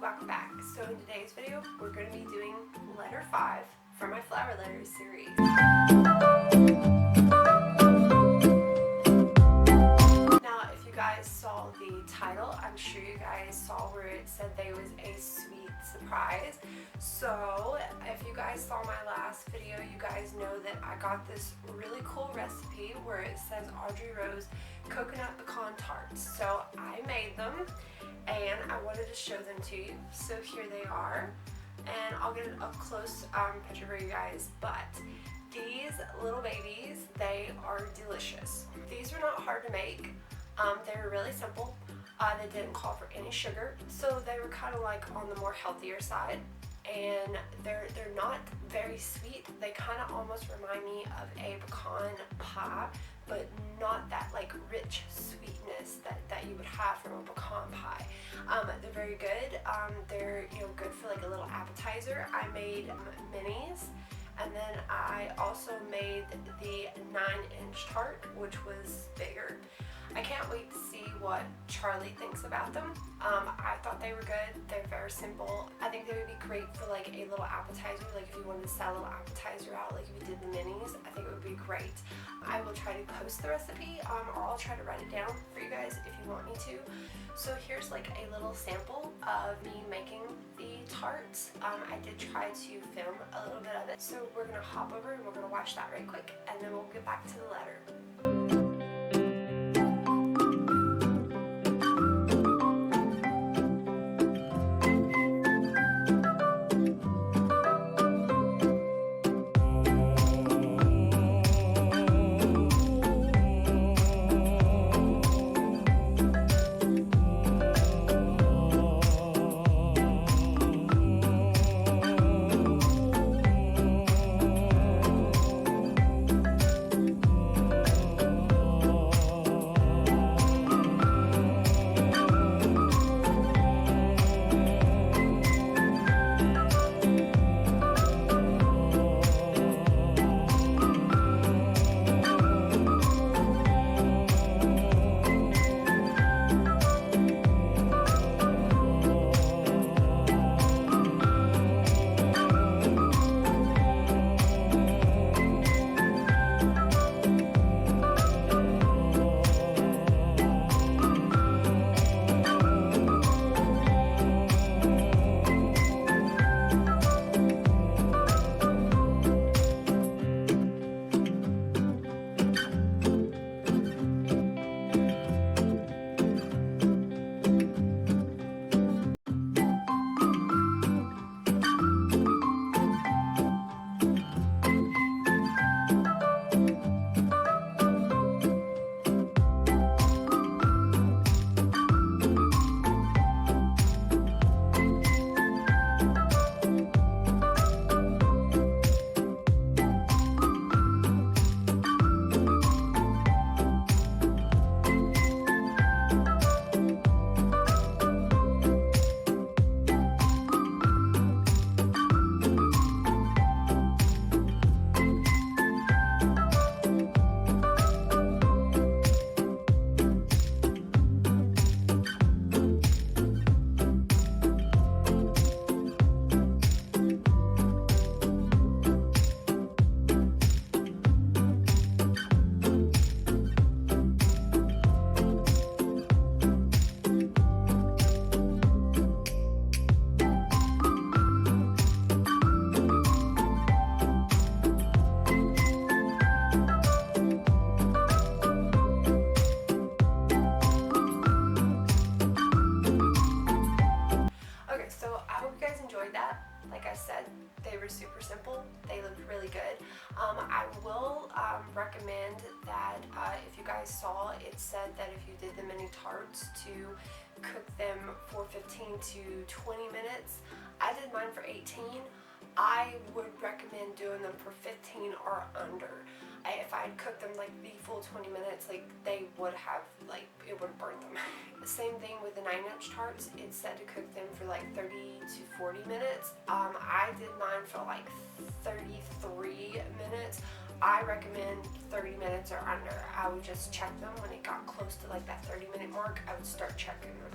welcome back. So in today's video, we're going to be doing letter 5 for my flower letters series. Now, if you guys saw the title, I'm sure you guys saw where it said there was a sweet surprise. So if you guys saw my last video, you guys know that I got this really cool recipe where it says Audrey Rose coconut pecan tarts. So I made them and I wanted to show them to you. So here they are, and I'll get an up close picture for you guys. But these little babies, they are delicious. These were not hard to make. They were really simple. They didn't call for any sugar, so they were kind of like on the more healthier side. And they're not very sweet. They kind of almost remind me of a pecan pie, but not that like rich sweetness that you would have from a pecan pie. They're very good. They're good for like a little appetizer. I made minis, and then I also made the 9-inch tart, which was bigger. I can't wait to see what Charlie thinks about them. I thought they were good. They're very simple. I think they would be great for like a little appetizer, like if you wanted to sell a little appetizer out, like if you did the minis. I think it would be great. I will try to post the recipe, or I'll try to write it down for you guys if you want me to. So here's like a little sample of me making the tarts. I did try to film a little bit of it. So we're gonna hop over and we're gonna watch that right quick, and then we'll get back to the letter. Like I said, they were super simple. They looked really good. I will recommend that if you guys saw, it said that if you did the mini tarts to cook them for 15 to 20 minutes. I did mine for 18. I would recommend doing them for 15 or under. If I had cooked them like the full 20 minutes, like they would have, like it would have burnt them. The same thing with the 9-inch tarts. It said to cook them for like 30 to 40 minutes. I did mine for like 33 minutes. I recommend 30 minutes or under. I would just check them when it got close to like that 30-minute mark. I would start checking them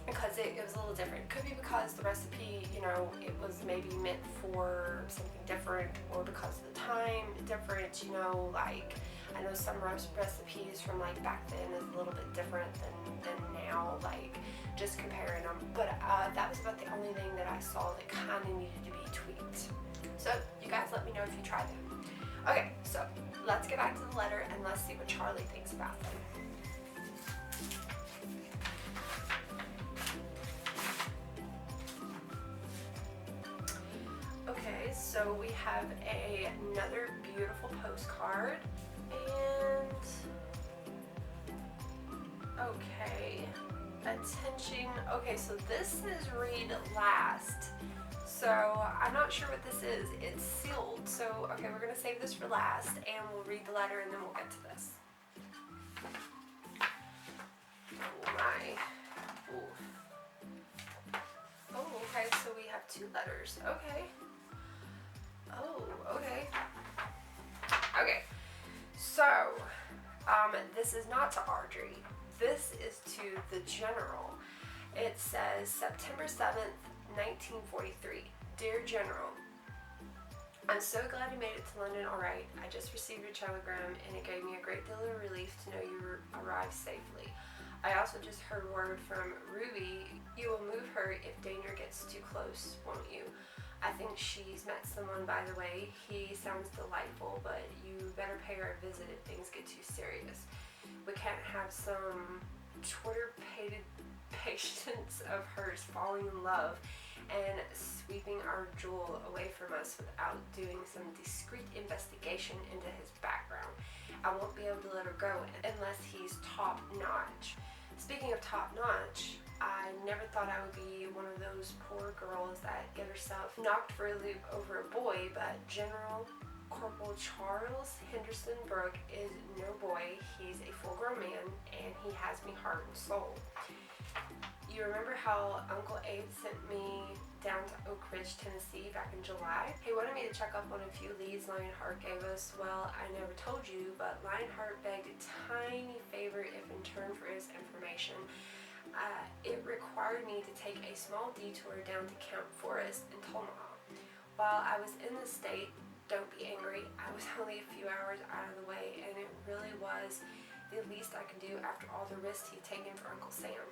because it was a little different. It could be because because the recipe, you know, it was maybe meant for something different, or because of the time different, you know, like I know some recipes from like back then is a little bit different than now, like just comparing them. But that was about the only thing that I saw that kind of needed to be tweaked. So you guys let me know if you tried them. Okay, so let's get back to the letter and let's see what Charlie thinks about them. Okay, so we have another beautiful postcard, and okay, attention. Okay, so this is read last. So I'm not sure what this is. It's sealed. So okay, we're gonna save this for last, and we'll read the letter, and then we'll get to this. Oh my. Ooh. Oh, okay. So we have two letters. Okay. Oh, okay. Okay. So, this is not to Audrey. This is to the General. It says September 7th, 1943. Dear General, I'm so glad you made it to London all right. I just received your telegram and it gave me a great deal of relief to know you arrived safely. I also just heard word from Ruby. You will move her if danger gets too close, won't you? I think she's met someone, by the way. He sounds delightful, but you better pay her a visit if things get too serious. We can't have some Twitter-pated patience of hers falling in love and sweeping our jewel away from us without doing some discreet investigation into his background. I won't be able to let her go unless he's top-notch. Speaking of top-notch, I never thought I would be one of those poor girls that get herself knocked for a loop over a boy, but General Corporal Charles Henderson Brooke is no boy. He's a full-grown man, and he has me heart and soul. You remember how Uncle Abe sent me down to Oak Ridge, Tennessee back in July? He wanted me to check up on a few leads Lionheart gave us. Well, I never told you, but Lionheart begged a tiny favor if in turn for his information. It required me to take a small detour down to Camp Forest in Omaha. While I was in the state, don't be angry, I was only a few hours out of the way, and it really was the least I could do after all the risks he'd taken for Uncle Sam.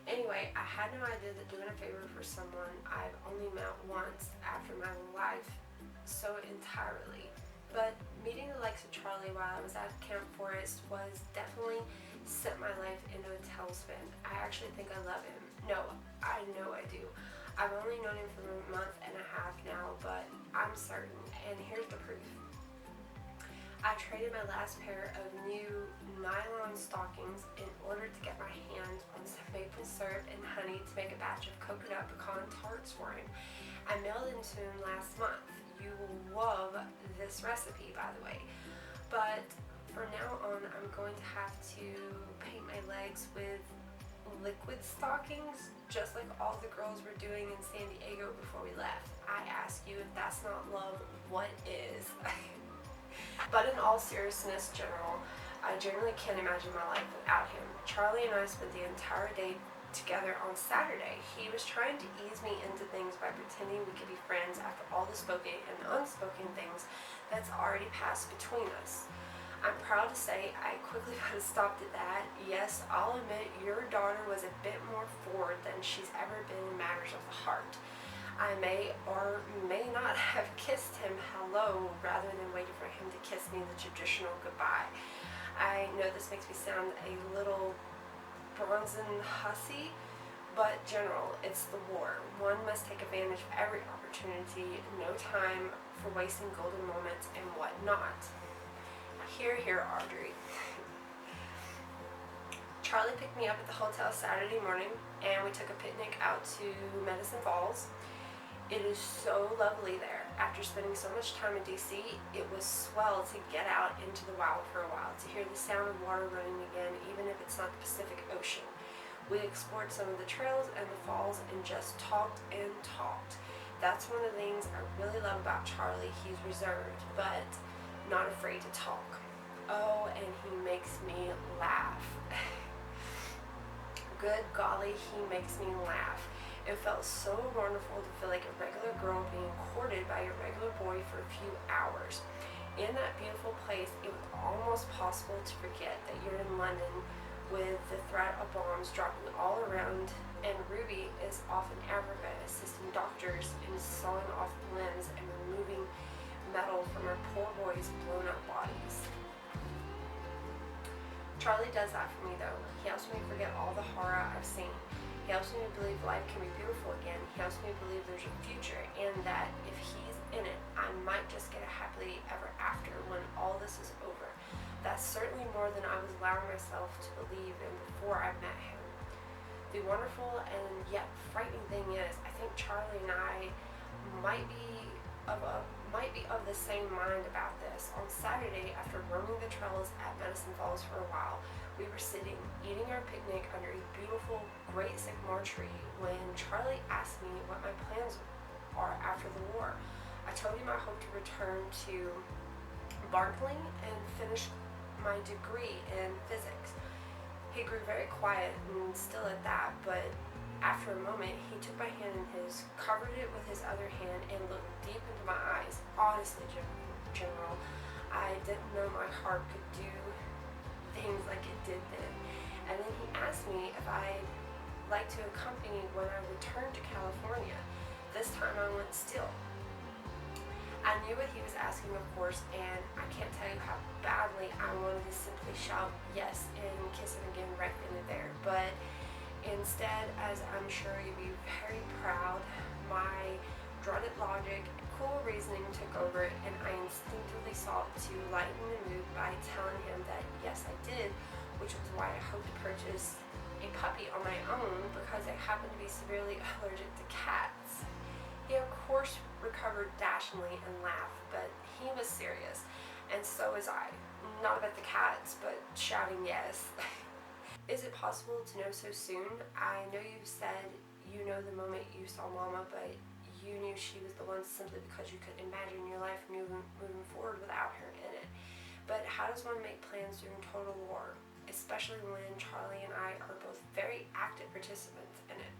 Anyway, I had no idea that doing a favor for someone I've only met once after my life so entirely. But meeting the likes of Charlie while I was at Camp Forest was definitely set my life into a tailspin. I actually think I love him. No, I know I do. I've only known him for a month and a half now, but I'm certain, and here's the proof. I traded my last pair of new nylon stockings in order to get my hands on some maple syrup and honey to make a batch of coconut pecan tarts for him. I mailed them to him last month. You will love this recipe, by the way. But from now on, I'm going to have to paint my legs with liquid stockings, just like all the girls were doing in San Diego before we left. I ask you, if that's not love, what is? But in all seriousness, General, I generally can't imagine my life without him. Charlie and I spent the entire day together on Saturday. He was trying to ease me into things by pretending we could be friends after all the spoken and unspoken things that's already passed between us. I'm proud to say I quickly got stopped at that. Yes, I'll admit your daughter was a bit more forward than she's ever been in matters of the heart. I may or may not have kissed him hello rather than waited for him to kiss me the traditional goodbye. I know this makes me sound a little bronzen hussy, but General, it's the war. One must take advantage of every opportunity, no time for wasting golden moments and whatnot. Hear, hear, Audrey. Charlie picked me up at the hotel Saturday morning, and we took a picnic out to Medicine Falls. It is so lovely there. After spending so much time in DC, it was swell to get out into the wild for a while, to hear the sound of water running again, even if it's not the Pacific Ocean. We explored some of the trails and the falls and just talked and talked. That's one of the things I really love about Charlie. He's reserved, but not afraid to talk. Oh, and he makes me laugh. Good golly, he makes me laugh. It felt so wonderful to feel like a regular girl being courted by a regular boy for a few hours. In that beautiful place, it was almost possible to forget that you're in London with the threat of bombs dropping all around, and Ruby is off in Africa assisting doctors in sawing off limbs and removing metal from her poor boy's blown up bodies. Charlie does that for me though. He helps me forget all the horror I've seen. He helps me believe life can be beautiful again. He helps me believe there's a future, and that if he's in it, I might just get a happily ever after when all this is over. That's certainly more than I was allowing myself to believe in before I met him. The wonderful and yet frightening thing is, I think Charlie and I might be of the same mind about this. On Saturday, after roaming the trails at Medicine Falls for a while, we were sitting, eating our picnic under a beautiful great sycamore tree when Charlie asked me what my plans are after the war. I told him I hope to return to Barnsley and finish my degree in physics. He grew very quiet and still at that, but after a moment, he took my hand in his, covered it with his other hand, and looked deep into my eyes. Honestly, General, I didn't know my heart could do things like it did then. And then he asked me if I'd like to accompany when I returned to California. This time I went still. I knew what he was asking, of course, and I can't tell you how badly I wanted to simply shout yes and kiss him again right then and there. But instead, as I'm sure you'd be very proud, my dreaded logic, cool reasoning took over, and I instinctively sought to lighten the mood by telling him that yes, I did, which was why I hoped to purchase a puppy on my own because I happen to be severely allergic to cats. He, of course, recovered dashingly and laughed, but he was serious, and so was I. Not about the cats, but shouting yes. Is it possible to know so soon? I know you've said you know the moment you saw Mama, but you knew she was the one simply because you couldn't imagine your life moving forward without her in it. But how does one make plans during total war, especially when Charlie and I are both very active participants in it?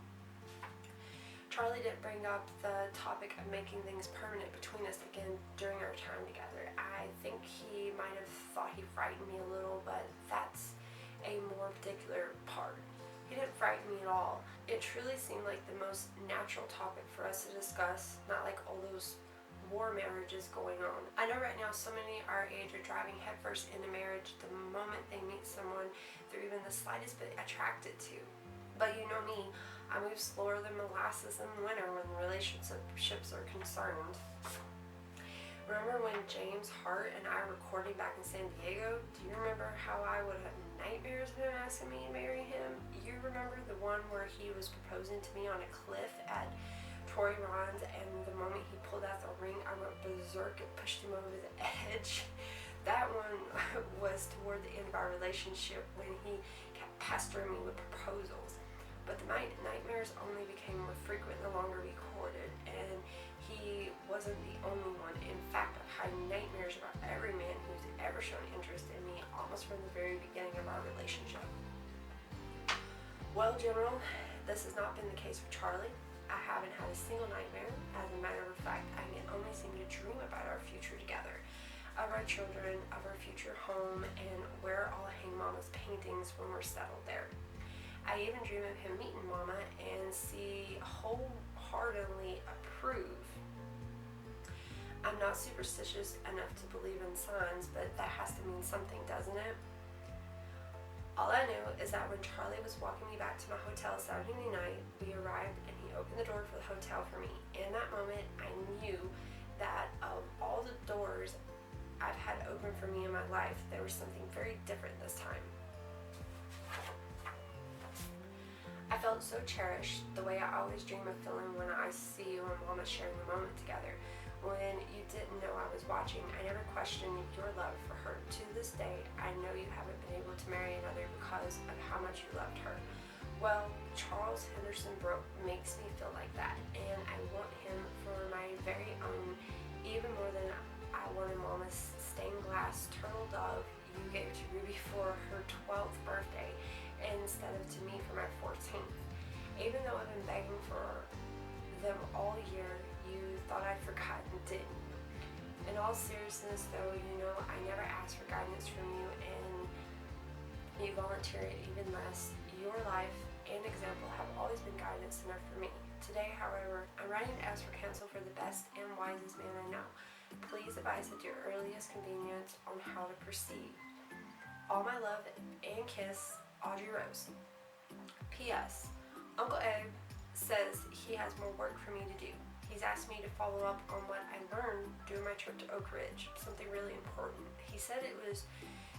Charlie didn't bring up the topic of making things permanent between us again during our time together. I think he might have thought he frightened me a little, but that's a more particular part. He didn't frighten me at all. It truly seemed like the most natural topic for us to discuss, not like all those war marriages going on. I know right now so many our age are driving headfirst into marriage the moment they meet someone they're even the slightest bit attracted to. But you know me, I move slower than molasses in winter when relationships are concerned. Remember when James Hart and I were recording back in San Diego? Do you remember how I would have nightmares of him asking me to marry him? You remember the one where he was proposing to me on a cliff at Torrey Ron's, and the moment he pulled out the ring, I went berserk and pushed him over the edge? That one was toward the end of our relationship when he kept pestering me with proposals. But the nightmares only became more frequent the longer we courted, and he wasn't the only one. In fact, I've had nightmares about every man who's ever shown interest in me almost from the very beginning of our relationship. Well, General, this has not been the case for Charlie. I haven't had a single nightmare. As a matter of fact, I can only seem to dream about our future together, of our children, of our future home, and where I'll hang Mama's paintings when we're settled there. I even dream of him meeting Mama and see wholeheartedly approve. I'm not superstitious enough to believe in signs, but that has to mean something, doesn't it? All I knew is that when Charlie was walking me back to my hotel Saturday night, we arrived and he opened the door for the hotel for me. In that moment, I knew that of all the doors I've had open for me in my life, there was something very different this time. I felt so cherished, the way I always dream of feeling when I see you and Mama sharing a moment together. When you didn't know I was watching, I never questioned your love for her. To this day, I know you haven't been able to marry another because of how much you loved her. Well, Charles Henderson Brooke makes me feel like that, and I want him for my very own, even more than I wanted Mama's stained glass turtle dove you gave to Ruby for her 12th birthday, instead of to me for my 14th. Even though I've been begging for all seriousness though, you know, I never asked for guidance from you, and you volunteer it even less. Your life and example have always been guidance enough for me. Today, however, I'm writing to ask for counsel for the best and wisest man I know. Please advise at your earliest convenience on how to proceed. All my love and kiss, Audrey Rose. P.S. Uncle Abe says he has more work for me to do. He's asked me to follow up on what I learned during my trip to Oak Ridge, something really important. He said it was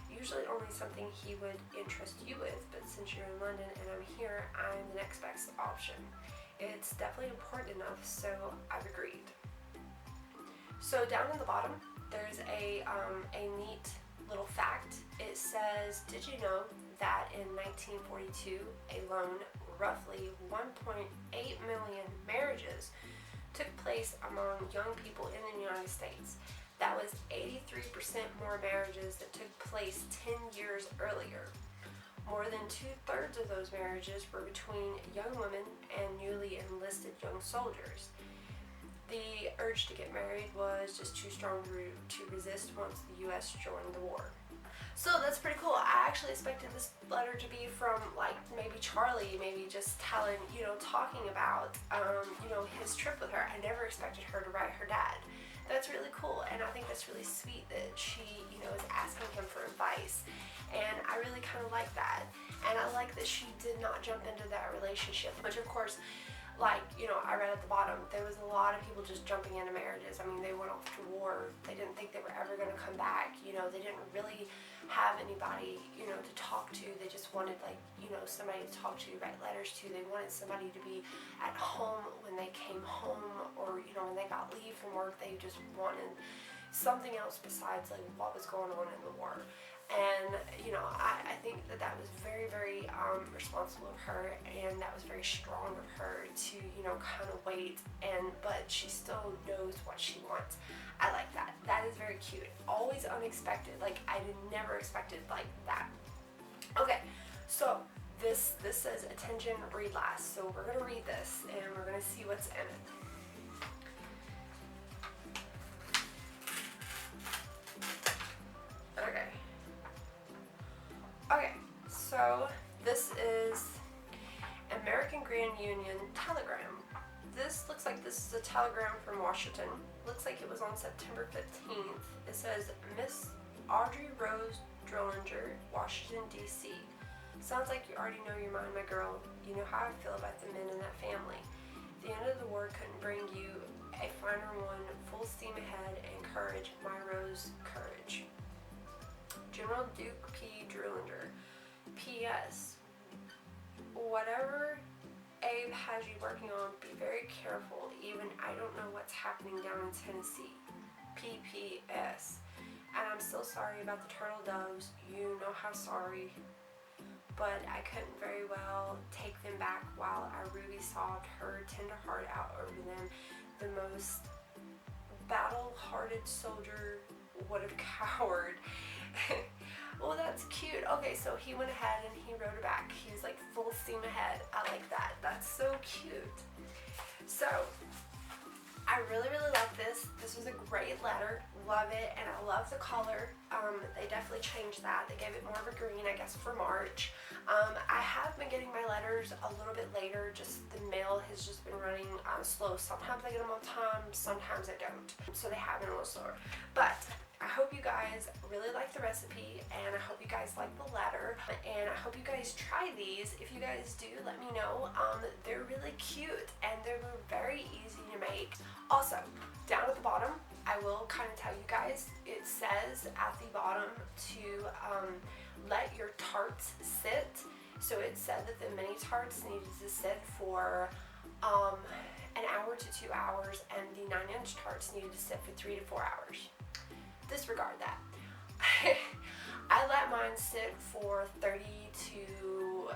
usually only something he would entrust you with, but since you're in London and I'm here, I'm the next best option. It's definitely important enough, so I've agreed. So down in the bottom, there's a neat little fact. It says, did you know that in 1942, alone, roughly 1.8 million marriages took place among young people in the United States? That was 83% more marriages that took place 10 years earlier. More than 2/3 of those marriages were between young women and newly enlisted young soldiers. The urge to get married was just too strong to resist once the U.S. joined the war. So that's pretty cool. I actually expected this letter to be from like maybe Charlie, maybe just telling, you know, talking about, you know, his trip with her. I never expected her to write her dad. That's really cool, and I think that's really sweet that she, you know, is asking him for advice, and I really kind of like that. And I like that she did not jump into that relationship, which of course, like, you know, I read at the bottom, there was a lot of people just jumping into marriages. I mean, they went off to war. They didn't think they were ever going to come back. You know, they didn't really have anybody, you know, to talk to. They just wanted, like, you know, somebody to talk to, write letters to. They wanted somebody to be at home when they came home, or, you know, when they got leave from work. They just wanted something else besides, like, what was going on in the war. And, you know, I think that that was very, very responsible of her, and that was very strong of her to, you know, kind of wait, but she still knows what she wants. I like that. That is very cute. Always unexpected. Like, I never expected like that. Okay, so this says attention, read last. So we're gonna read this, and we're gonna see what's in it. Okay, so this is American Grand Union telegram. This looks like this is a telegram from Washington. Looks like it was on September 15th. It says, Miss Audrey Rose Drollinger, Washington, D.C. Sounds like you already know your mind, my girl. You know how I feel about the men in that family. The end of the war couldn't bring you a finer one. Full steam ahead and courage, my Rose, courage. General Duke P. Drollinger. P.S. Whatever Abe has you working on, be very careful. Even I don't know what's happening down in Tennessee. P.P.S. And I'm still sorry about the turtle doves. You know how sorry. But I couldn't very well take them back while I ruby sobbed her tender heart out over them. The most battle-hearted soldier would have cowered. Well, that's cute. Okay, so he went ahead and he wrote her back. He was like full steam ahead. I like that. That's so cute. So, I really, really love this. This was a great letter. Love it. And I love the color. They definitely changed that. They gave it more of a green, I guess, for March. I have been getting my letters a little bit later. Just the mail has just been running slow. Sometimes I get them on time. Sometimes I don't. So they have been a little slower. But I hope you guys really like the recipe, and I hope you guys like the letter, and I hope you guys try these. If you guys do, let me know. They're really cute, and they're very easy to make. Also, down at the bottom, I will kind of tell you guys, it says at the bottom to let your tarts sit. So it said that the mini tarts needed to sit for an hour to 2 hours, and the 9-inch tarts needed to sit for 3 to 4 hours. Disregard that. I let mine sit for 30 to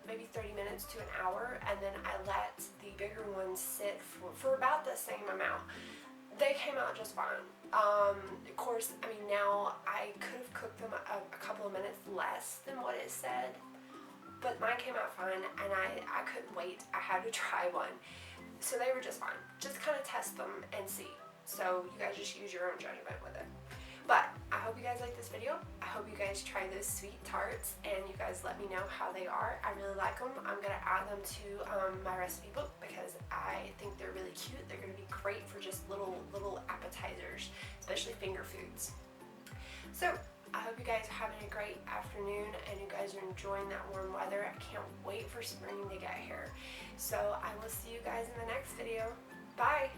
maybe 30 minutes to an hour, and then I let the bigger ones sit for about the same amount. They came out just fine. Of course, I mean, now I could have cooked them a couple of minutes less than what it said, but mine came out fine, and I couldn't wait. I had to try one. So they were just fine. Just kind of test them and see. So you guys just use your own judgment with it. But I hope you guys like this video. I hope you guys try those sweet tarts and you guys let me know how they are. I really like them. I'm going to add them to my recipe book because I think they're really cute. They're going to be great for just little appetizers, especially finger foods. So I hope you guys are having a great afternoon and you guys are enjoying that warm weather. I can't wait for spring to get here. So I will see you guys in the next video. Bye!